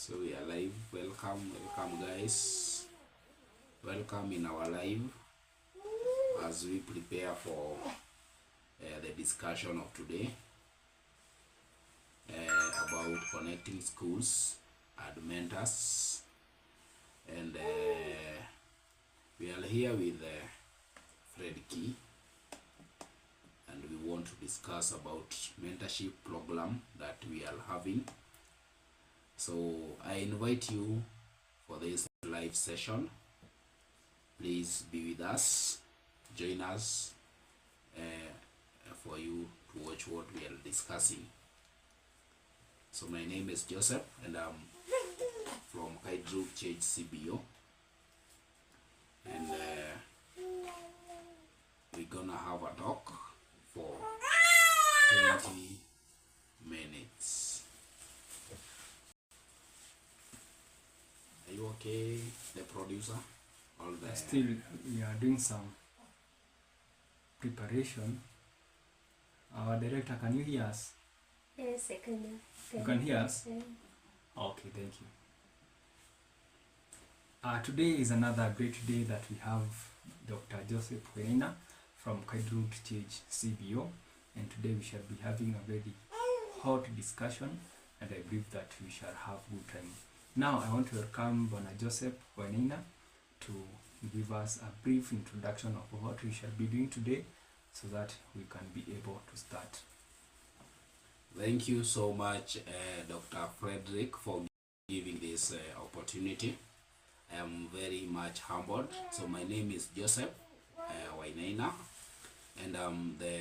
So we are live. Welcome guys. Welcome in our live as we prepare for the discussion of today about connecting schools and mentors. And we are here with FREDKEY, and we want to discuss about mentorship program that we are having. So I invite you for this live session. Please be with us, join us for you to watch what we are discussing. So my name is Joseph, and I'm from FREDKEY CBO, and we're gonna have a talk for 20 minutes. Are you okay, the producer? All the Still, we are doing some preparation. Our director, can you hear us? Yes, I can. You can hear us? Yeah. Okay, thank you. Today is another great day that we have Dr. Joseph Weina from FREDKEY CBO, and today we shall be having a very hot discussion, and I believe that we shall have good time. Now I want to welcome Dr. Joseph Weina to give us a brief introduction of what we shall be doing today, so that we can be able to start. Thank you so much, Dr. Frederick, for giving this opportunity. I am very much humbled. So my name is Joseph Weina, and I'm the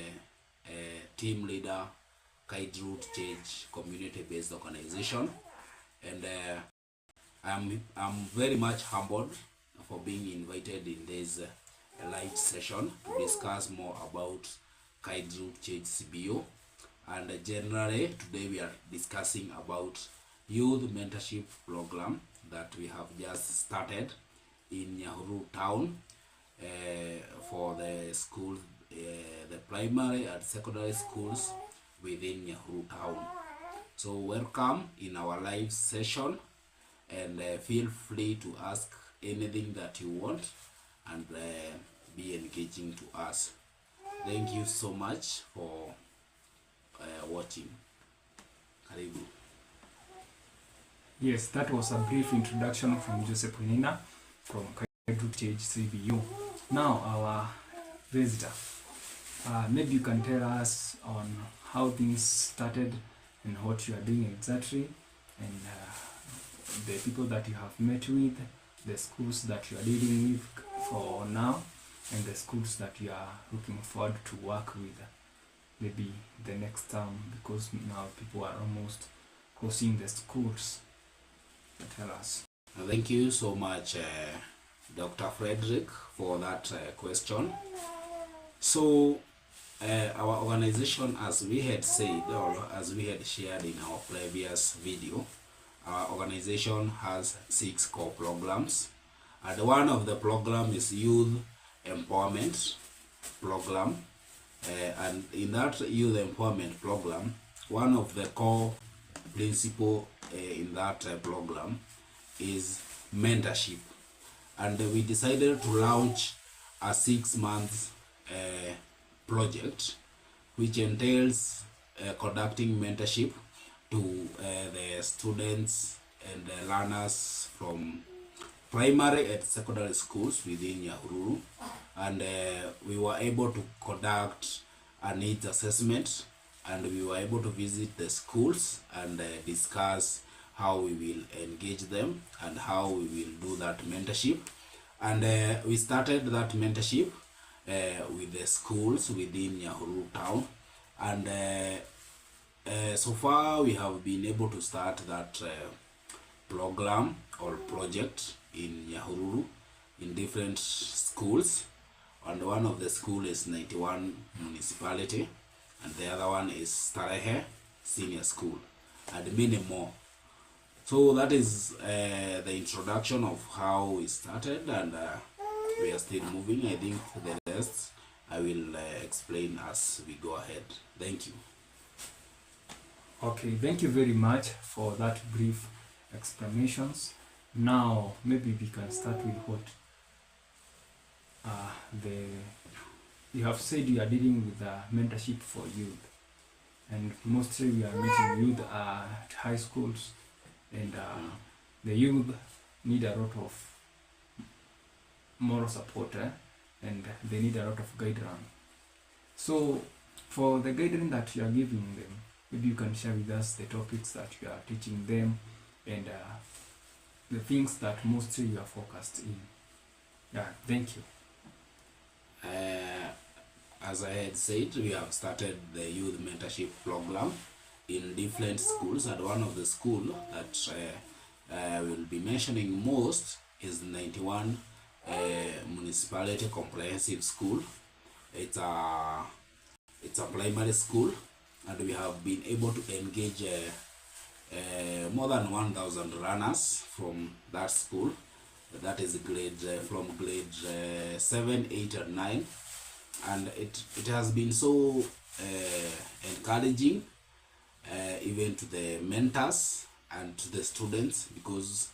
team leader, FREDKEY community-based organization, and I'm very much humbled for being invited in this live session to discuss more about FREDKEY CBO. And generally today we are discussing about youth mentorship program that we have just started in Nyahururu town for the school, the primary and secondary schools within Nyahururu town. So welcome in our live session, and feel free to ask anything that you want, and be engaging to us. Thank you so much for watching. Karibu. Yes, that was a brief introduction from Joseph Weina from FREDKEY CBO. Now our visitor, maybe you can tell us on how things started and what you are doing exactly, and the people that you have met with, the schools that you are dealing with for now, and the schools that you are looking forward to work with maybe the next term, because now people are almost closing the schools. Tell us. Thank you so much, Dr. Frederick, for that question. So our organization, as we had said, or as we had shared in our previous video, our organization has 6 core programs, and one of the program is youth empowerment program. And in that youth empowerment program, one of the core principle in that program is mentorship, and we decided to launch a 6-month project which entails conducting mentorship to the students and the learners from primary and secondary schools within Nyahururu, and we were able to conduct a needs assessment, and we were able to visit the schools and discuss how we will engage them and how we will do that mentorship. And we started that mentorship with the schools within Nyahururu town, and so far we have been able to start that program or project in Nyahururu in different schools, and one of the school is 91 municipality, and the other one is Starehe Senior School, and many more. So that is the introduction of how we started, and we are still moving. I think the rest I will explain as we go ahead. Thank you. Okay, thank you very much for that brief explanations. Now maybe we can start with what the you have said you are dealing with mentorship for youth, and mostly we are meeting youth at high schools, and the youth need a lot of moral support, and they need a lot of guidance. So for the guidance that you are giving them, maybe you can share with us the topics that you are teaching them, and the things that mostly you are focused in. Yeah, thank you. As I had said, we have started the youth mentorship program in different schools, and one of the school that will be mentioning most is 91 Municipality Comprehensive School. It's a primary school, and we have been able to engage more than 1,000 runners from that school. That is from grade 7, 8, and 9, and it has been so encouraging, even to the mentors and to the students, because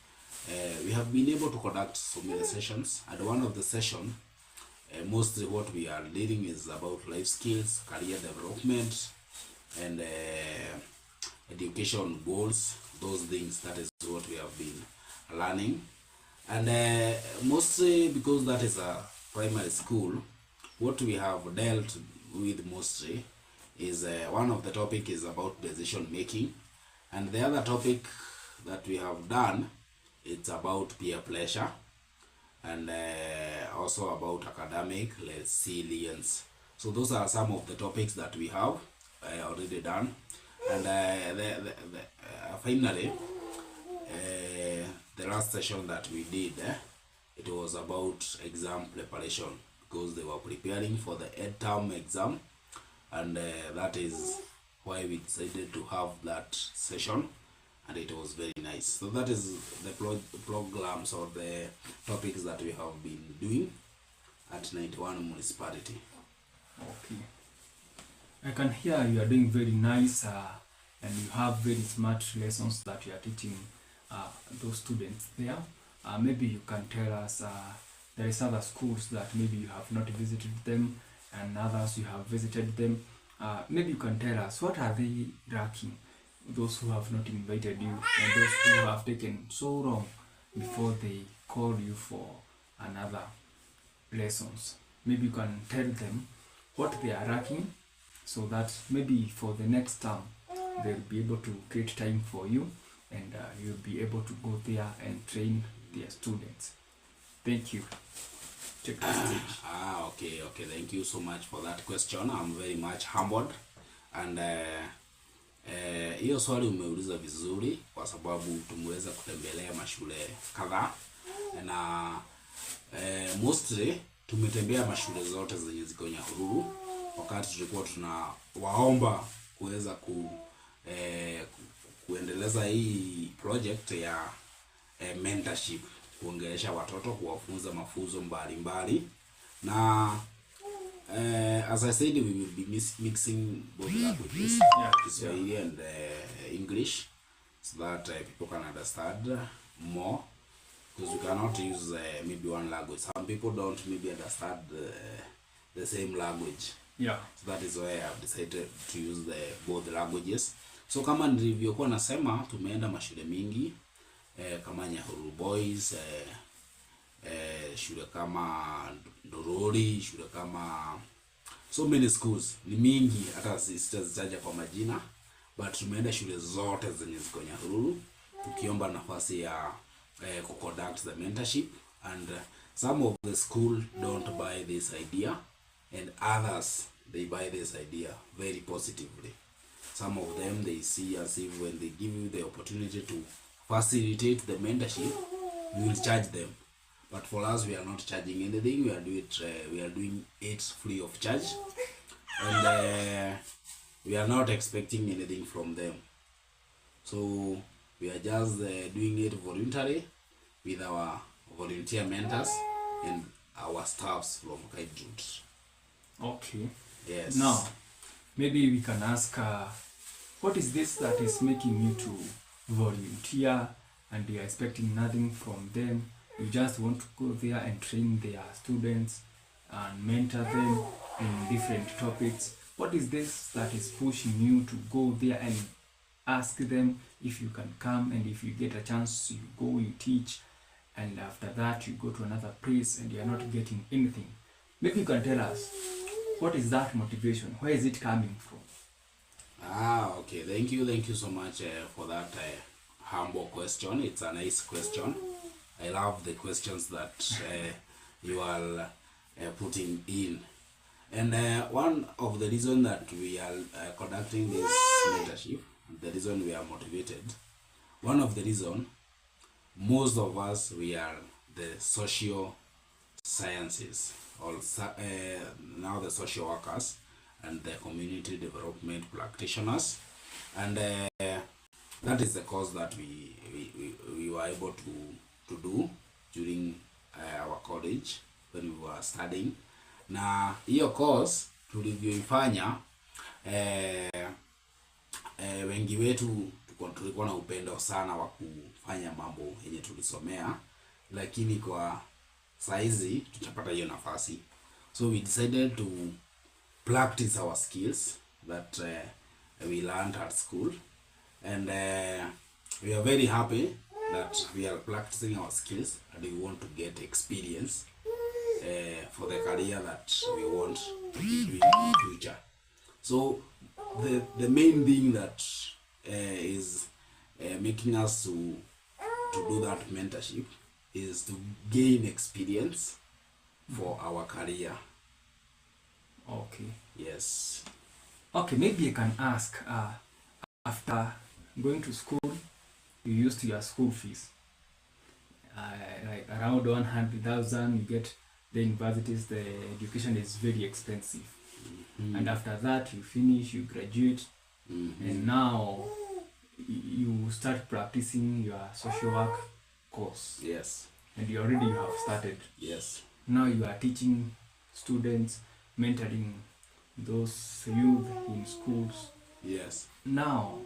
we have been able to conduct so many sessions, and one of the session, mostly what we are dealing is about life skills, career development, and education goals, those things. That is what we have been learning. And mostly because that is a primary school, what we have dealt with mostly is one of the topic is about decision making, and the other topic that we have done, it's about peer pressure, and also about academic resilience. So those are some of the topics that we have already done, and finally the last session that we did, it was about exam preparation, because they were preparing for the term exam, and that is why we decided to have that session, and it was very nice. So that is the programs or the topics that we have been doing at 91 municipality. Okay, I can hear you are doing very nice, and you have very smart lessons that you are teaching those students there. Maybe you can tell us, there is other schools that maybe you have not visited them, and others you have visited them. Maybe you can tell us, what are they lacking, those who have not invited you, and those who have taken so long before they call you for another lessons. Maybe you can tell them what they are lacking, so that maybe for the next term they'll be able to create time for you, and you'll be able to go there and train their students. Thank you. Take the stage. Okay, thank you so much for that question. I'm very much humbled, and hiyo swali umeuliza vizuri, kwa sababu tumeweza kutembelea mashule kadhaa, na mostly tumetembea mashule zote zenye ziko Nyahururu, wakati tulikuwa tunawaomba kuweza kuendeleza hii project ya mentorship, kuongelesha watoto, kuwafunza mafunzo mbalimbali, na as I said, we will be mixing both languages, Kiswahili and English, so that people can understand more, because we cannot use maybe one language. Some people don't maybe understand the same language. Yeah. So that is why I have decided to use both languages. So kama nilivyokuwa nasema, tumeenda mashule mingi kama Nyahururu Boys, shule kama Ndorori, shule kama so many schools, ni mingi hata sitazitaja kwa majina, but tumeenda shule zote zenye ziko Nyahururu tukiomba nafasi ya conduct the mentorship, and some of the school don't buy this idea, and others they buy this idea very positively. Some of them, they see as if when they give you the opportunity to facilitate the mentorship, you will charge them. But for us, we are not charging anything. We are doing it free of charge, and we are not expecting anything from them. So we are just doing it voluntarily with our volunteer mentors and our staffs from Kaijut. Okay. Yes. Now, maybe we can ask, what is this that is making you to volunteer and they are expecting nothing from them. You just want to go there and train their students and mentor them in different topics. What is this that is pushing you to go there and ask them if you can come, and if you get a chance, you go, you teach, and after that you go to another place and you are not getting anything? Maybe you can tell us, what is that motivation? Where is it coming from? Okay. Thank you so much for that humble question. It's a nice question. I love the questions that you are putting in. And one of the reason that we are conducting this mentorship, the reason we are motivated, one of the reason, most of us, we are the social sciences, or now the social workers and the community development practitioners, and that is the course that we were able to do during our college when we were studying. Na hiyo course tulivyoifanya, wengi wetu tulikuwa na upendo sana wa kufanya mambo yenye tulisomea, lakini kwa saizi tutapata hiyo nafasi, so we decided to practice our skills that we learned at school, and we are very happy that we are practicing our skills, and we want to get experience for the career that we want to be doing in the future. So the main thing that is making us to do that mentorship is to gain experience for our career. Okay. Yes. Okay, maybe I can ask, after going to school, you used your school fees, like around 100,000. You get the universities, the education is very expensive. And after that, you finish, you graduate, and now you start practicing your social work course. Yes. And you have started. Yes. Now you are teaching students, mentoring those youth in schools. Yes. Now,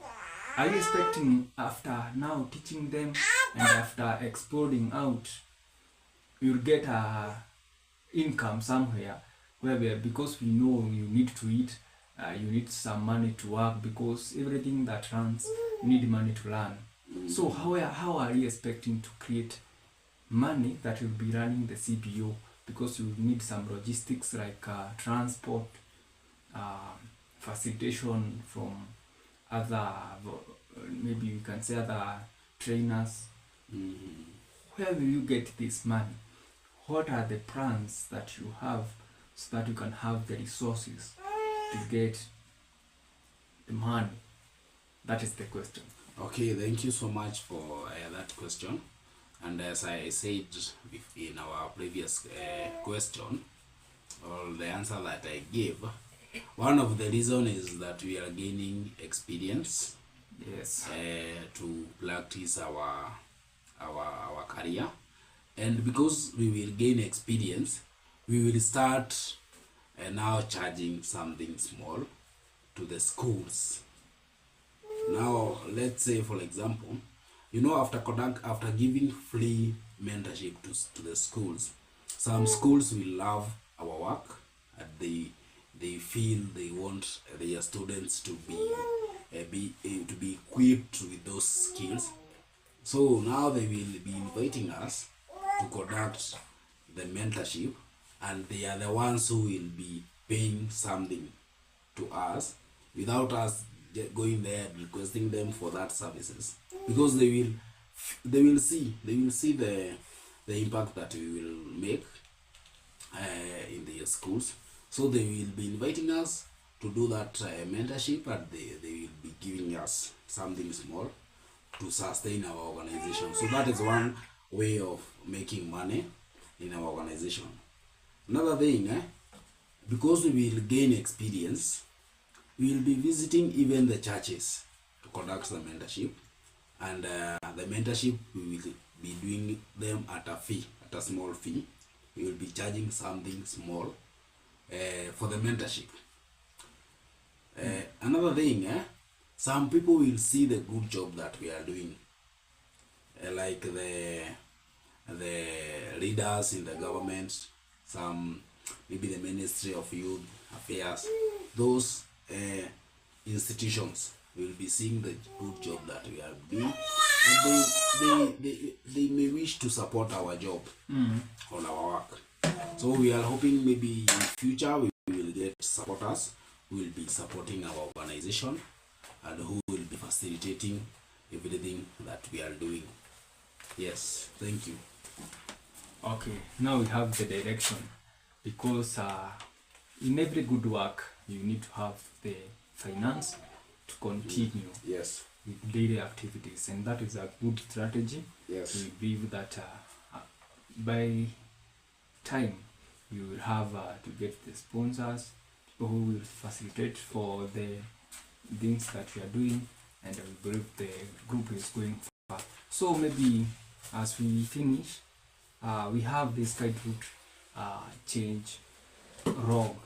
are you expecting, after now teaching them and after exploding out, you'll get a income somewhere, where because we know you need to eat, you need some money to work, because everything that runs, you need money to learn. So how are you expecting to create money that will be running the CBO? Because you need some logistics like transport, facilitation from other, maybe you can say other trainers. Where will you get this money? What are the plans that you have so that you can have the resources to get the money? That is the question. Okay, thank you so much for that question. And as I said in our previous question, or the answer that I gave, one of the reason is that we are gaining experience. Yes. To practice our career, and because we will gain experience, we will start now charging something small to the schools. Now, let's say, for example, after giving free mentorship to the schools, some schools will love our work, and they feel they want their students to be equipped with those skills. So now they will be inviting us to conduct the mentorship, and they are the ones who will be paying something to us without us going there and requesting them for that services, because they will see the impact that we will make in their schools. So they will be inviting us to do that mentorship, and they will be giving us something small to sustain our organization. So that is one way of making money in our organization. Another thing, because we will gain experience, we will be visiting even the churches to conduct the mentorship, and the mentorship we will be doing them at a small fee. We will be charging something small for the mentorship. Another thing, some people will see the good job that we are doing like the leaders in the government, some maybe the Ministry of Youth Affairs, those institutions will be seeing the good job that we are doing, and they may wish to support our job on our work. So we are hoping maybe in future we will get supporters who will be supporting our organization and who will be facilitating everything that we are doing. Yes, thank you. Okay, now we have the direction, because in every good work you need to have the finance to continue Yes. with daily activities, and that is a good strategy. Yes. We believe that by time you will have to get the sponsors, people who will facilitate for the things that we are doing, and we believe the group is going far. So maybe as we finish, we have this guide route change log.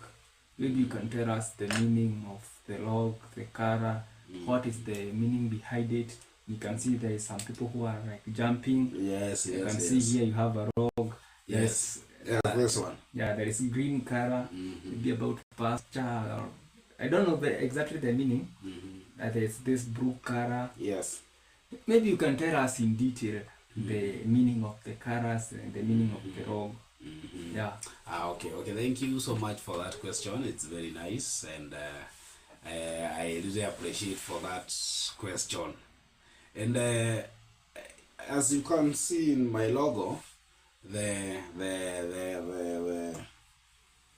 Maybe you can tell us the meaning of the log, the color, what is the meaning behind it. You can see there is some people who are like jumping. Yes, you yes, can yes. see here you have a log. Yes. Yeah, this one. Yeah, there is green color, maybe about pasture, or I don't know exactly the meaning. There is this blue color. Yes. Maybe you can tell us in detail the meaning of the colors and the meaning of the log. Yeah. Okay. Thank you so much for that question. It's very nice, and I really appreciate for that question. And as you can see in my logo, the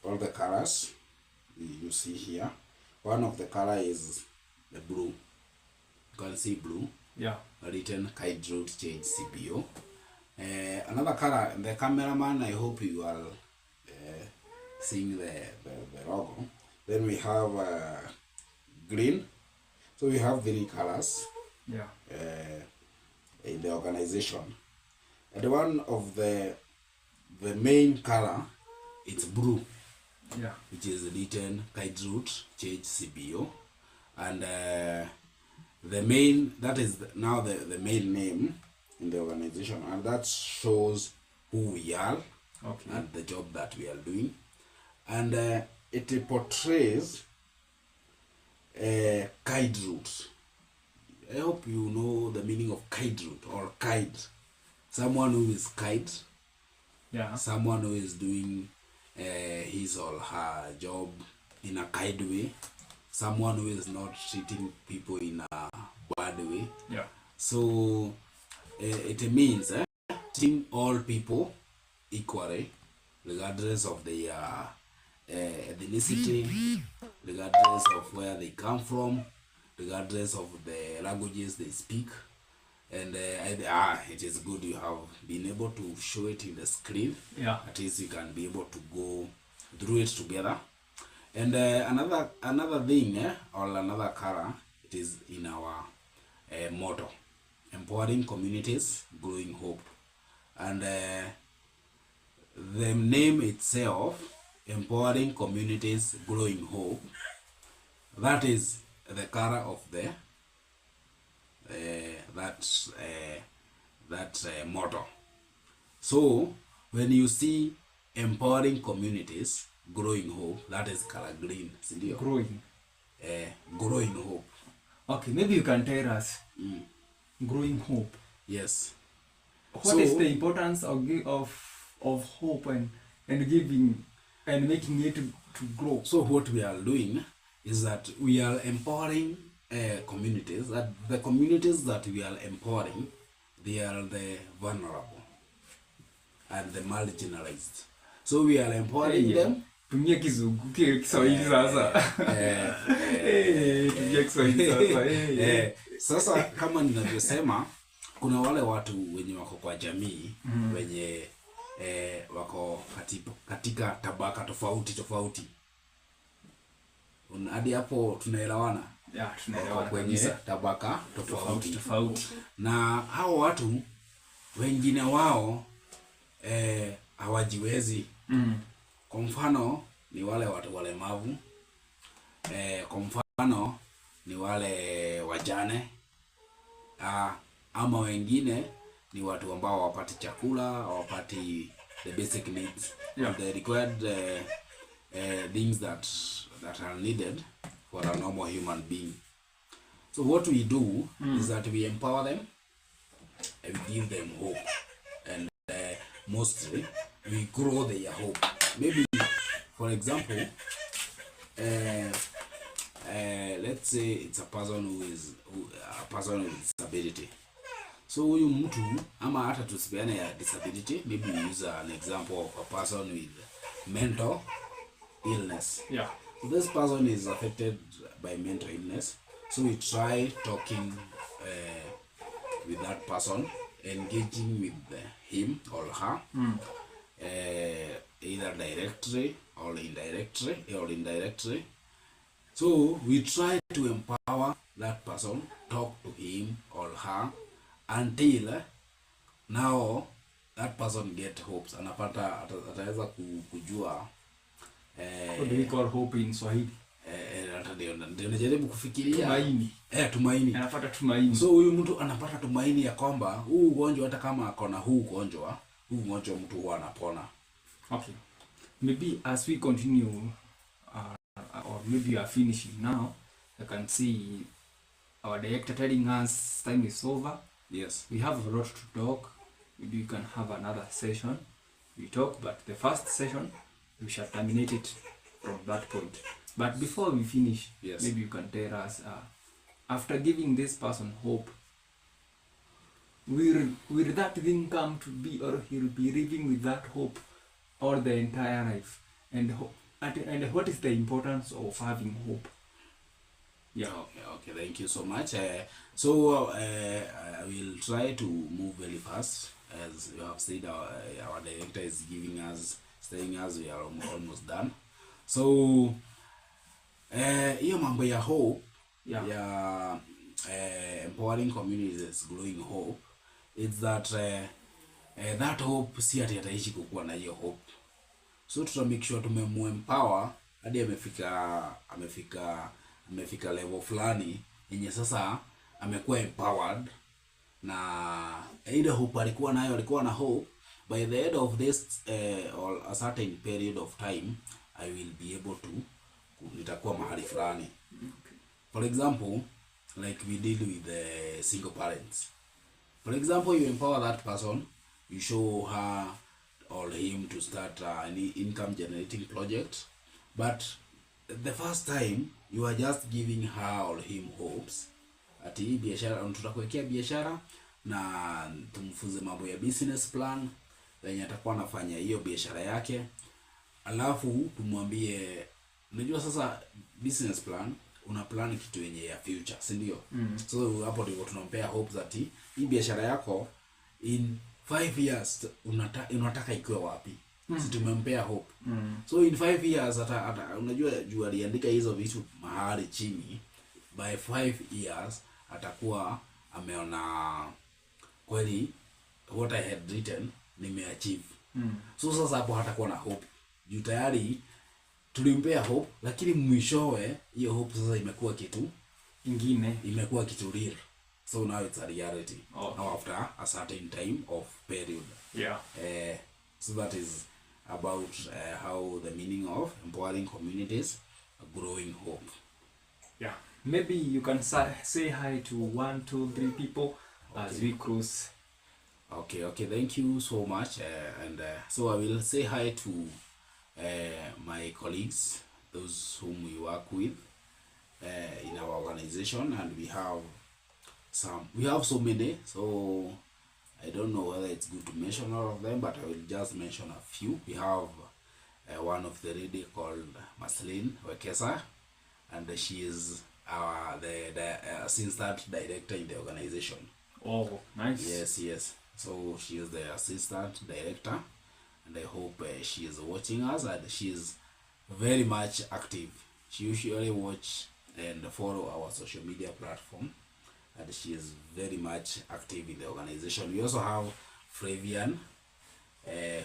all the colors you see here. One of the color is the blue. You can see blue. Yeah. Written Kite Route Change CBO. Another color, the cameraman, I hope you are seeing the logo. Then we have green. So we have three colors. Yeah. In the organization. And one of the main color, it's blue. Yeah. Which is written Kite Route Change CBO. And the main, that is now the main name in the organization, and that shows who we are. Okay. And the job that we are doing, and it portrays kite route. I hope you know the meaning of kite route, or kite. Someone who is kite. Yeah. Someone who is doing his or her job in a kind way. Someone who is not treating people in a bad way. Yeah. So it means treating all people equally, regardless of their ethnicity, regardless of where they come from, regardless of the languages they speak. And it is good you have been able to show it in the screen. Yeah. At least you can be able to go through it together. And another thing, or another color, it is in our motto: empowering communities, growing hope. And the name itself, empowering communities, growing hope, that is the color of the that motto. So when you see empowering communities, growing hope, that is color green. Growing. Growing hope. Okay, maybe you can tell us. Growing hope. Yes. What is the importance of hope and giving and making it to grow? So what we are doing is that we are empowering communities. That the communities that we are empowering, they are the vulnerable and the marginalized. So we are empowering them. Tumia Kiswahili sasa. Tumia Kiswahili sasa. Sasa kama ninavyosema, kuna wale watu wenye wako kwa jamii, wenye wako katika tabaka tofauti. Hadi hapo tunaelewana? Yeah, tunaelewana kwenye tabaka tofauti. Na hao watu wengine wao hawajiwezi. Kwa mfano ni wale watu walemavu. Kwa mfano ni wale wajane. Ama wengine ni watu ambao hawapati chakula, hawapati the basic needs, Yeah. the required things that are needed for a normal human being. So what we do is that we empower them and we give them hope, and mostly we grow their hope. Maybe, for example, let's say it's a person a person with disability. So huyu mtu, ama hata tusipeane ya disability, maybe we use an example of a person with mental illness. Yeah. So this person is affected by mental illness. So we try talking with that person, engaging with him or her, either directly or indirectly. So we try to empower that person, talk to him or her until now that person get hopes. Anapata ataweza kujua What do we call hope in Swahili? Ndio najaribu kufikiria Tumaini. Tumaini. Anapata tumaini. So huyu mtu anapata tumaini ya kwamba huu ugonjwa, hata kama akona huu ugonjwa mtu huwa anapona. Okay. Maybe as we continue, or maybe you are finishing now, I can see our director telling us time is over. Yes. We have a lot to talk. Maybe we can have another session. We talk, but the first session, we shall terminate it from that point. But before we finish, yes, maybe you can tell us, after giving this person hope, will that thing come to be, or he'll be living with that hope all the entire life? And what is the importance of having hope? Yeah. Okay, thank you so much. So I will try to move very fast. As you have said, our director is saying us we are almost done. So hiyo mambo ya hope, yeah, ya empowering communities, growing hope, it's that that hope si ati ataishi kukuwa na hiyo hope. So tuta make sure tumemempower hadi amefika level fulani yenye sasa amekuwa empowered, na ile hope alikuwa na hope by the end of this or a certain period of time I will be able to nitakuwa mahali fulani. Okay. For example, like we deal with the single parents. For example, you empower that person, you show her or him to start an income generating project, but the first time you are just giving her or him hopes ati biashara, tutakuwekea biashara na tumfunze mambo ya business plan yenye atakuwa anafanya hiyo biashara yake, alafu tumwambie, unajua sasa business plan una plan kitu yenye ya future, si ndio? So hapo ndio tunampea hope that hii biashara yako in 5 years unataka ikiwe wapi. Si tumempea hope. So in 5 years unajua juu aliandika hizo vitu mahali chini, by 5 years atakuwa ameona kweli what I had written nimeachieve. So sasa hapo hatakuwa na hope. Juu tayari tulimpea hope, lakini mwishowe hiyo hope sasa imekuwa kitu ingine, imekuwa kitu real. So now it's a reality. Oh. Now after a certain time of period. Yeah. So that is about how the meaning of empowering communities, growing hope. Yeah. Maybe you can say hi to 1, 2, 3 people, okay, as we close. Okay, thank you so much. And so I will say hi to my colleagues, those whom we work with in our organization, and we have so many, so I don't know whether it's good to mention all of them, but I will just mention a few. We have one of the lady called Marceline Wekesa, and she is the assistant director in the organization. Oh, nice. Yes. So she is the assistant director, and I hope she is watching us, and she is very much active. She usually watch and follow our social media platform, and she is very much active in the organization. We also have Flavian,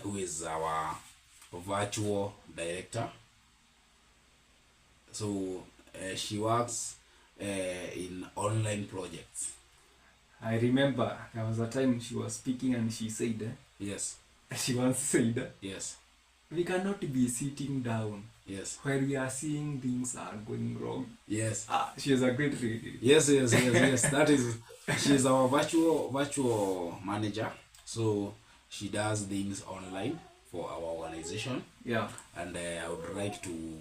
who is our virtual director. So she works in online projects. I remember there was a time she was speaking and she said, Yes. she once said, Yes. we cannot be sitting down Yes. where we are seeing things are going wrong. Yes. She is a great lady. Yes. That is, she's our virtual manager. So she does things online for our organization. Yeah. And I would like to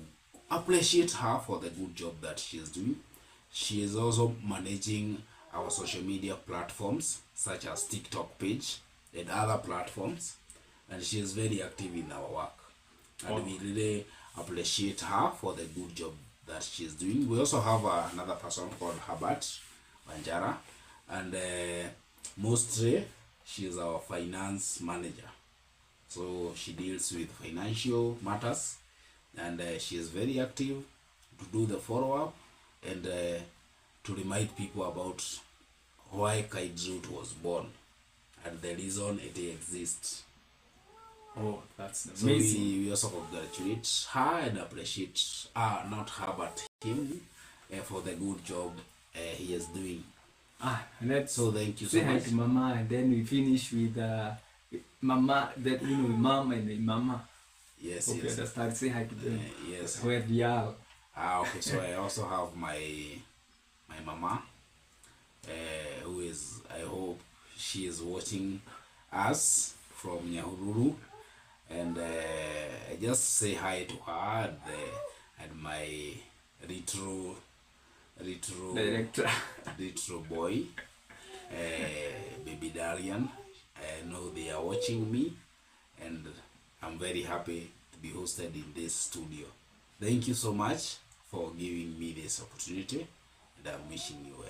appreciate her for the good job that she is doing. She is also managing our social media platforms such as TikTok page and other platforms, and she is very active in our work, and we really appreciate her for the good job that she is doing. We also have another person called Herbert Banjara, and mostly she is our finance manager, so she deals with financial matters, and she is very active to do the follow-up and to remind people about why Kite was born and the reason it exists. Oh, that's So amazing. we also congratulate her and appreciate not her but him for the good job he is doing. Let's So thank you say so hi much. to Mama, and then we finish with Mama. That Mom and Mama. Yes, Hope you yes. understand. Say hi to them. Yes. Where they are. Okay, so I also have my mama, who is, I hope she is watching us from Nyahururu, and I just say hi to her and my retro Director. retro boy, baby Darian. I know they are watching me, and I'm very happy to be hosted in this studio. Thank you so much for giving me this opportunity, and I'm wishing you well.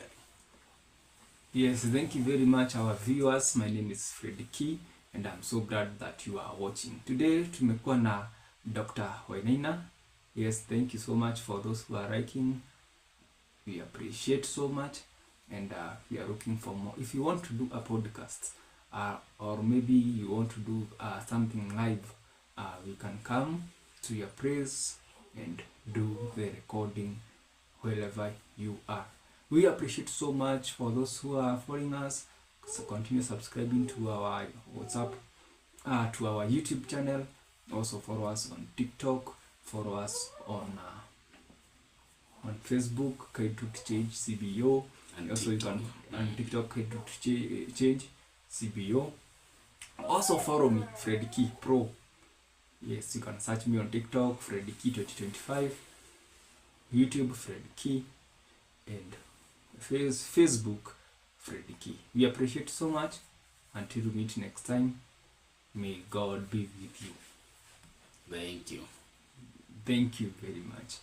Yes, thank you very much, our viewers. My name is FREDKEY, and I'm so glad that you are watching. Today, tumekuwa na Dr. Wainaina. Yes, thank you so much for those who are liking. We appreciate so much, and we are looking for more. If you want to do a podcast, or maybe you want to do something live, we can come to your place and do the recording wherever you are. We appreciate so much for those who are following us. So continue subscribing to our WhatsApp, to our YouTube channel. Also follow us on TikTok. Follow us on Facebook, FREDKEY CBO. And Also TikTok. you can on TikTok FREDKEY CBO. Also follow me, FREDKEY Pro. Yes, you can search me on TikTok, FREDKEY 2025, YouTube, FREDKEY, and Facebook, FREDKEY. We appreciate so much. Until we meet next time, may God be with you. Thank you. Thank you very much.